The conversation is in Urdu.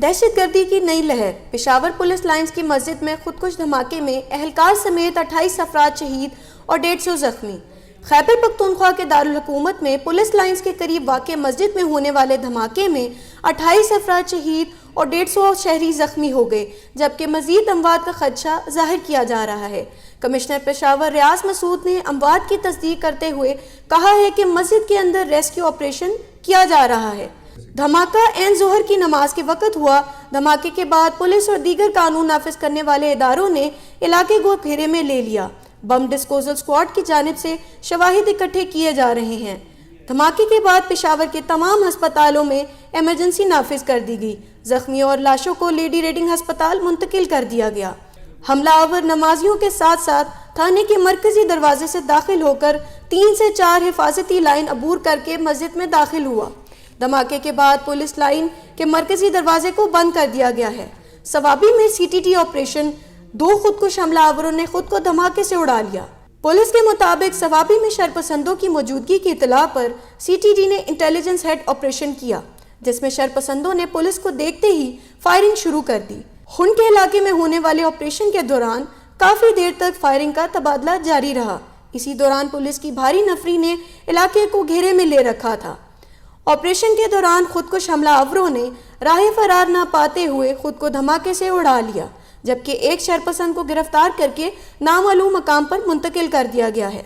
دہشت گردی کی نئی لہر، پشاور پولیس لائنز کی مسجد میں خودکش دھماکے میں اہلکار سمیت 28 افراد شہید اور 150 زخمی۔ خیبر پختونخوا کے دارالحکومت میں پولیس لائنز کے قریب واقع مسجد میں ہونے والے دھماکے میں 28 افراد شہید اور 150 شہری زخمی ہو گئے، جبکہ مزید اموات کا خدشہ ظاہر کیا جا رہا ہے۔ کمشنر پشاور ریاض مسعود نے اموات کی تصدیق کرتے ہوئے کہا ہے کہ مسجد کے اندر ریسکیو آپریشن کیا جا رہا ہے۔ دھماکہ عین ظہر کی نماز کے وقت ہوا۔ دھماکے کے بعد پولیس اور دیگر قانون نافذ کرنے والے اداروں نے علاقے کو گھیرے میں لے لیا۔ بم ڈسپوزل سکواڈ کی جانب سے شواہد اکٹھے کیے جا رہے ہیں۔ دھماکے کے بعد پشاور کے تمام ہسپتالوں میں ایمرجنسی نافذ کر دی گئی۔ زخمیوں اور لاشوں کو لیڈی ریڈنگ ہسپتال منتقل کر دیا گیا۔ حملہ آور نمازیوں کے ساتھ ساتھ تھانے کے مرکزی دروازے سے داخل ہو کر 3 سے 4 حفاظتی لائن عبور کر کے مسجد میں داخل ہوا۔ دھماکے کے بعد پولیس لائن کے مرکزی دروازے کو بند کر دیا گیا ہے۔ سوابی میں سی ٹی ٹی آپریشن، 2 خودکش حملہ آوروں نے خود کو دھماکے سے اڑا لیا۔ پولیس کے مطابق سوابی میں شرپسندوں کی موجودگی کی اطلاع پر سی ٹی ٹی نے انٹیلیجنس ہیڈ آپریشن کیا، جس میں شرپسندوں نے پولیس کو دیکھتے ہی فائرنگ شروع کر دی۔ خن کے علاقے میں ہونے والے آپریشن کے دوران کافی دیر تک فائرنگ کا تبادلہ جاری رہا۔ اسی دوران پولیس کی بھاری نفری نے علاقے کو گھیرے میں لے رکھا تھا۔ آپریشن کے دوران خودکش حملہ آوروں نے راہ فرار نہ پاتے ہوئے خود کو دھماکے سے اڑا لیا، جبکہ ایک شرپسند کو گرفتار کر کے نامعلوم مقام پر منتقل کر دیا گیا ہے۔